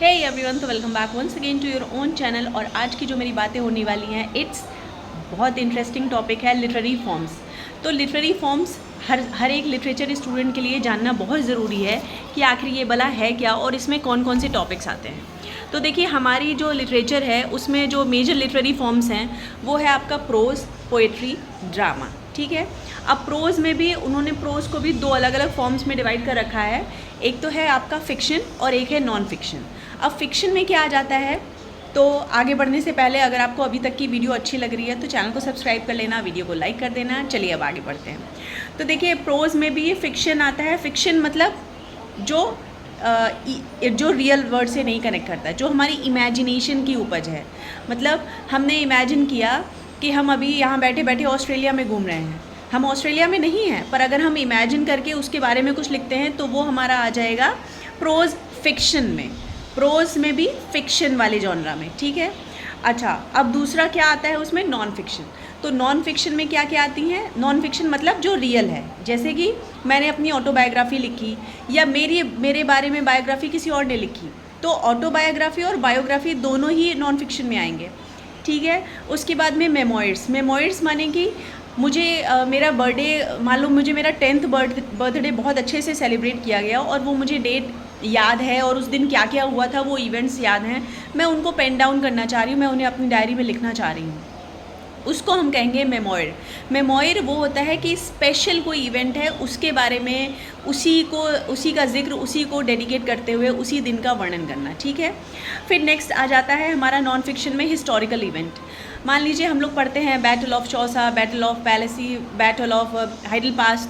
हे everyone, तो welcome back once again to your own channel. और आज की जो मेरी बातें होने वाली हैं, इट्स बहुत इंटरेस्टिंग टॉपिक है, लिटरेरी फॉर्म्स। तो लिटरेरी फॉर्म्स हर एक लिटरेचर स्टूडेंट के लिए जानना बहुत ज़रूरी है कि आखिर ये भला है क्या और इसमें कौन कौन से टॉपिक्स आते हैं। तो देखिए, हमारी जो लिटरेचर है उसमें जो मेजर लिटरेरी फॉर्म्स हैं वो है आपका प्रोज़, पोएट्री, ड्रामा। ठीक है। अब प्रोज़ में भी उन्होंने प्रोज़ को भी दो अलग अलग फॉर्म्स में डिवाइड कर रखा है। एक तो है आपका फ़िक्शन और एक है नॉन फिक्शन। अब फिक्शन में क्या आ जाता है, तो आगे बढ़ने से पहले अगर आपको अभी तक की वीडियो अच्छी लग रही है तो चैनल को सब्सक्राइब कर लेना, वीडियो को लाइक कर देना। चलिए अब आगे बढ़ते हैं। तो देखिए, प्रोज़ में भी ये फिक्शन आता है। फिक्शन मतलब जो रियल वर्ड से नहीं कनेक्ट करता, जो हमारी इमेजिनेशन की उपज है। मतलब हमने इमेजिन किया कि हम अभी यहाँ बैठे बैठे ऑस्ट्रेलिया में घूम रहे हैं। हम ऑस्ट्रेलिया में नहीं हैं, पर अगर हम इमेजिन करके उसके बारे में कुछ लिखते हैं तो वो हमारा आ जाएगा प्रोज़ फिक्शन में। प्रोज़ में भी फिक्शन वाले जॉनरा में। ठीक है। अच्छा, अब दूसरा क्या आता है उसमें, नॉन फिक्शन। तो नॉन फिक्शन में क्या क्या आती हैं? नॉन फिक्शन मतलब जो रियल है, जैसे कि मैंने अपनी ऑटोबायोग्राफी लिखी या मेरे बारे में बायोग्राफी किसी और ने लिखी, तो ऑटोबायोग्राफी और बायोग्राफी दोनों ही नॉन फिक्शन में आएंगे। ठीक है। उसके बाद में मेमोइर्स। मेमोइर्स माने कि मुझे मेरा बर्थडे, मान लो मुझे मेरा 10th बर्थडे बहुत अच्छे से सेलिब्रेट किया गया और वो मुझे डेट याद है और उस दिन क्या क्या हुआ था वो इवेंट्स याद हैं, मैं उनको पेन डाउन करना चाह रही हूँ, मैं उन्हें अपनी डायरी में लिखना चाह रही हूँ, उसको हम कहेंगे मेमोइर। मेमोइर वो होता है कि स्पेशल कोई इवेंट है उसके बारे में, उसी का जिक्र, उसी को डेडिकेट करते हुए उसी दिन का वर्णन करना। ठीक है। फिर नेक्स्ट आ जाता है हमारा नॉन फिक्शन में हिस्टोरिकल इवेंट। मान लीजिए हम लोग पढ़ते हैं battle of Chausa, battle of Plassey, battle of Hydaspes.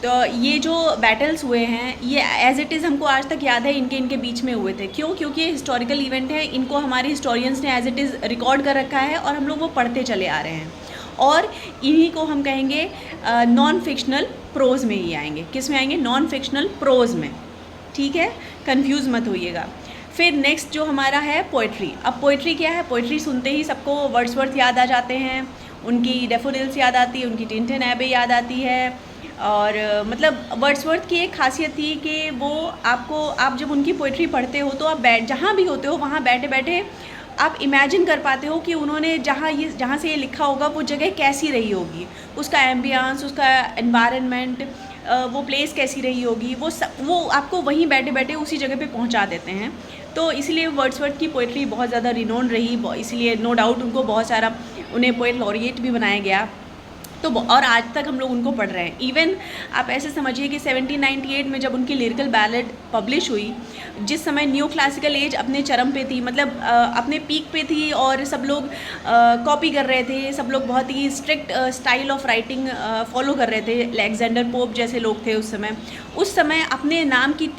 तो ये जो बैटल्स हुए हैं ये एज इट इज़ हमको आज तक याद है, इनके बीच में हुए थे। क्यों? क्योंकि ये हिस्टोरिकल इवेंट है, इनको हमारे हिस्टोरियंस ने एज इट इज़ रिकॉर्ड कर रखा है और हम लोग वो पढ़ते चले आ रहे हैं। और इन्हीं को हम कहेंगे नॉन फिक्शनल प्रोज़ में ही आएंगे। किस में आएंगे? नॉन फिक्शनल प्रोज़ में। ठीक है, कंफ्यूज मत होइएगा। फिर नेक्स्ट जो हमारा है पोइट्री। अब पोइट्री क्या है? पोइट्री सुनते ही सबको वर्ड्सवर्थ याद आ जाते हैं, उनकी डैफोडिल्स याद आती है, उनकी टिंटन एबे याद आती है। और मतलब वर्ड्सवर्थ की एक खासियत थी कि वो आप जब उनकी पोइट्री पढ़ते हो तो आप जहाँ भी होते हो वहाँ बैठे बैठे आप इमेजिन कर पाते हो कि उन्होंने जहाँ से ये लिखा होगा वो जगह कैसी रही होगी, उसका एम्बियंस, उसका एनवायरनमेंट, वो प्लेस कैसी रही होगी, वो आपको वहीं बैठे बैठे उसी जगह पे पहुंचा देते हैं। तो इसलिए वर्ड्सवर्थ की पोइट्री बहुत ज़्यादा रिनोन रही, इसलिए नो डाउट उनको बहुत सारा, उन्हें पोएट लॉरिएट भी बनाया गया। तो और आज तक हम लोग उनको पढ़ रहे हैं। इवन आप ऐसे समझिए कि 1798 में जब उनकी लिरिकल बैलेड पब्लिश हुई, जिस समय न्यू क्लासिकल एज अपने चरम पे थी, मतलब अपने पीक पे थी और सब लोग कॉपी कर रहे थे, सब लोग बहुत ही strict style of writing follow कर रहे थे। अलेक्जेंडर पोप जैसे लोग थे उस समय अपने नाम की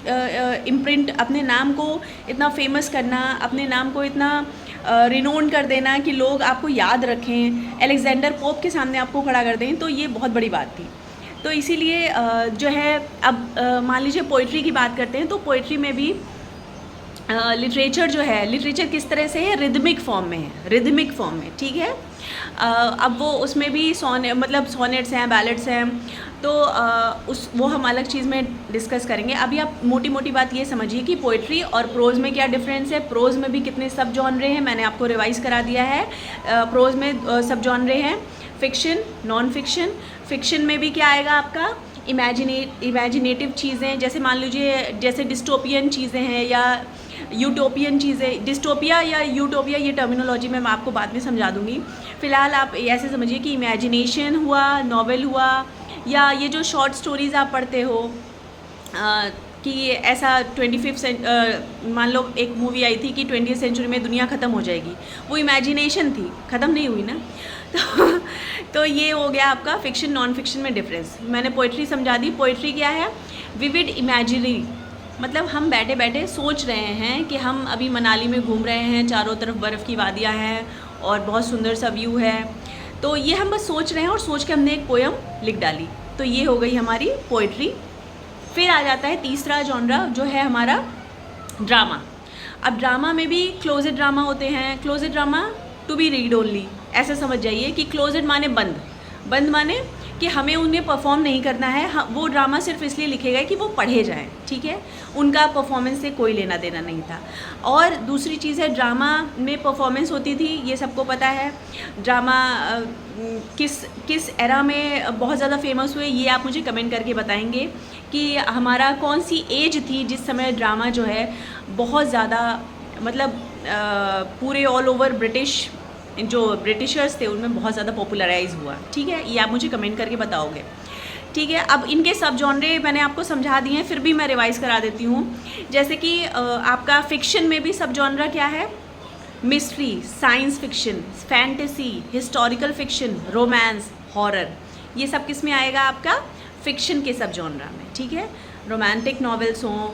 इम्प्रिंट, अपने नाम को इतना फेमस करना, अपने नाम को इतना रिनोन कर देना कि लोग आपको याद रखें, अलेक्जेंडर पोप के सामने आपको खड़ा कर दें, तो ये बहुत बड़ी बात थी। तो इसीलिए जो है, अब मान लीजिए पोइट्री की बात करते हैं, तो पोइट्री में भी लिटरेचर जो है, लिटरेचर किस तरह से है? रिदमिक फॉर्म में है, रिदमिक फॉर्म में। ठीक है। अब वो उसमें भी सोनेट्स हैं, बैलेट्स हैं, तो वो हम अलग चीज़ में डिस्कस करेंगे। अभी आप मोटी मोटी बात ये समझिए कि पोइट्री और प्रोज़ में क्या डिफरेंस है। प्रोज़ में भी कितने सब जॉनरे हैं, मैंने आपको रिवाइज़ करा दिया है। प्रोज़ में सब जॉनरे हैं, फिक्शन, नॉन फिक्शन। फिक्शन में भी क्या आएगा आपका? इमेजिनेटिव चीज़ें, जैसे मान लीजिए जैसे डिस्टोपियन चीज़ें हैं या यूटोपियन चीज़ें। डिस्टोपिया या यूटोपिया ये टर्मिनोलॉजी मैं आपको बाद में समझा दूँगी। फ़िलहाल आप ऐसे समझिए कि इमेजिनेशन हुआ, नॉवेल हुआ, या ये जो शॉर्ट स्टोरीज़ आप पढ़ते हो कि ऐसा 25th मान लो एक मूवी आई थी कि 20th सेंचुरी में दुनिया ख़त्म हो जाएगी, वो इमेजिनेशन थी, ख़त्म नहीं हुई ना। तो ये हो गया आपका फिक्शन नॉन फिक्शन में डिफरेंस। मैंने पोइट्री समझा दी। पोइट्री क्या है? विविड इमेजिनरी, मतलब हम बैठे बैठे सोच रहे हैं कि हम अभी मनाली में घूम रहे हैं, चारों तरफ बर्फ़ की वादियाँ हैं और बहुत सुंदर सा व्यू है, तो ये हम बस सोच रहे हैं और सोच के हमने एक पोयम लिख डाली, तो ये हो गई हमारी पोइट्री। फिर आ जाता है तीसरा जॉनरा जो है हमारा ड्रामा। अब ड्रामा में भी क्लोजेड ड्रामा होते हैं। Closet drama to be read only, ऐसा समझ जाइए कि क्लोजेड माने बंद, बंद माने कि हमें उन्हें परफॉर्म नहीं करना है, वो ड्रामा सिर्फ इसलिए लिखे गए कि वो पढ़े जाएं, ठीक है। उनका परफॉर्मेंस से कोई लेना देना नहीं था। और दूसरी चीज़ है, ड्रामा में परफॉर्मेंस होती थी, ये सबको पता है। ड्रामा किस एरा में बहुत ज़्यादा फेमस हुए, ये आप मुझे कमेंट करके बताएंगे कि हमारा कौन सी एज थी जिस समय ड्रामा जो है बहुत ज़्यादा, मतलब पूरे ऑल ओवर जो ब्रिटिशर्स थे उनमें बहुत ज़्यादा पॉपुलराइज हुआ, ठीक है। ये आप मुझे कमेंट करके बताओगे, ठीक है। अब इनके सब जॉनरे मैंने आपको समझा दिए हैं, फिर भी मैं रिवाइज करा देती हूँ। जैसे कि आपका फिक्शन में भी सब जॉनरा क्या है, mystery, science fiction, fantasy, historical fiction, romance, horror, ये सब किस में आएगा, आपका फिक्शन के सब जॉनरा में, ठीक है। रोमांटिक नॉवेल्स हों,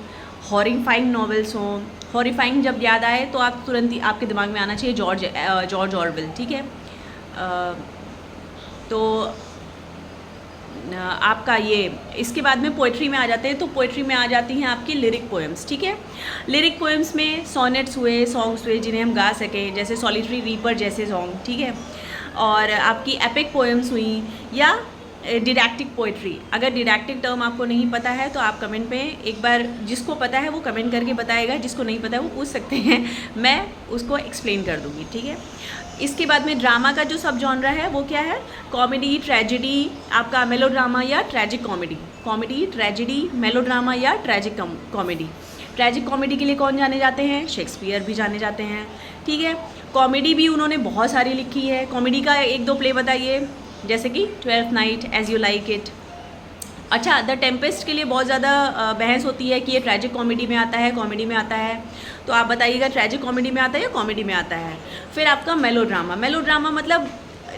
हॉरिफाइंग नॉवेल्स हों, हॉरिफाइंग जब याद आए तो आप तुरंत ही आपके दिमाग में आना चाहिए जॉर्ज ऑरवेल, ठीक है। तो आपका ये, इसके बाद में पोइट्री में आ जाते हैं, तो पोइट्री में आ जाती हैं आपकी लिरिक पोएम्स, ठीक है। लिरिक पोएम्स में सोनेट्स हुए, सॉन्ग्स हुए जिन्हें हम गा सकें, जैसे सॉलिटरी रीपर जैसे सॉन्ग, ठीक है। और आपकी एपिक पोएम्स हुई, या डिडैक्टिक पोइट्री। अगर डिडैक्टिक टर्म आपको नहीं पता है तो आप कमेंट पे एक बार, जिसको पता है वो कमेंट करके बताएगा, जिसको नहीं पता है वो पूछ सकते हैं, मैं उसको एक्सप्लेन कर दूँगी, ठीक है। इसके बाद में ड्रामा का जो सब जॉनरा है वो क्या है, कॉमेडी, ट्रेजेडी, आपका मेलोड्रामा या tragic comedy, comedy, tragedy, melodrama या ट्रेजिक कॉमेडी। ट्रेजिक कॉमेडी के लिए कौन जाने जाते हैं, शेक्सपियर भी जाने जाते हैं, ठीक है। कॉमेडी भी उन्होंने बहुत सारी लिखी है। कॉमेडी का एक दो प्ले बताइए, जैसे कि twelfth night, as you like it. अच्छा, द टेम्पेस्ट के लिए बहुत ज़्यादा बहस होती है कि ये ट्रेजिक कॉमेडी में आता है, कॉमेडी में आता है, तो आप बताइएगा ट्रेजिक कॉमेडी में आता है या कॉमेडी में आता है। फिर आपका मेलोड्रामा, मेलोड्रामा मतलब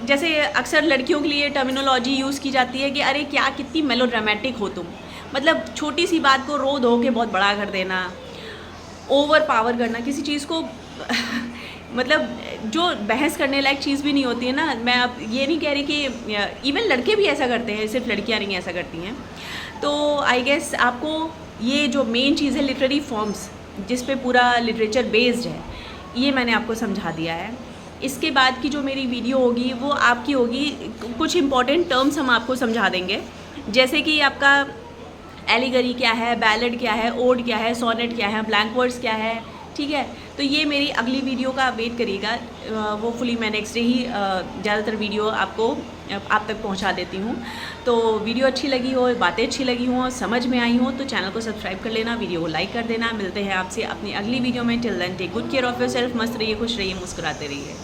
जैसे अक्सर लड़कियों के लिए टर्मिनोलॉजी यूज़ की जाती है कि अरे क्या कितनी मेलोड्रामेटिक हो तुम, मतलब छोटी सी बात को रो धो के बहुत बड़ा कर देना, ओवर पावर करना किसी चीज़ को मतलब जो बहस करने लायक चीज़ भी नहीं होती है ना। मैं अब ये नहीं कह रही कि इवन लड़के भी ऐसा करते हैं, सिर्फ लड़कियां नहीं ऐसा करती हैं। तो आई गेस आपको ये जो मेन चीज़ है लिटरेरी फॉर्म्स, जिस पे पूरा लिटरेचर बेस्ड है, ये मैंने आपको समझा दिया है। इसके बाद की जो मेरी वीडियो होगी वो आपकी होगी, कुछ इंपॉर्टेंट टर्म्स हम आपको समझा देंगे, जैसे कि आपका एलिगरी क्या है, बैलेड क्या है, ओड क्या है, सोनेट क्या है, ब्लैंक वर्ड्स क्या है, ठीक है। तो ये मेरी अगली वीडियो का वेट करिएगा, वो फुली मैं नेक्स्ट डे ही ज़्यादातर वीडियो आपको आप तक पहुंचा देती हूँ। तो वीडियो अच्छी लगी हो, बातें अच्छी लगी हों, समझ में आई हो, तो चैनल को सब्सक्राइब कर लेना, वीडियो को लाइक कर देना। मिलते हैं आपसे अपनी अगली वीडियो में। Till then take good care of yourself, मस्त रहिए, खुश रहिए, मुस्कुराते रहिए।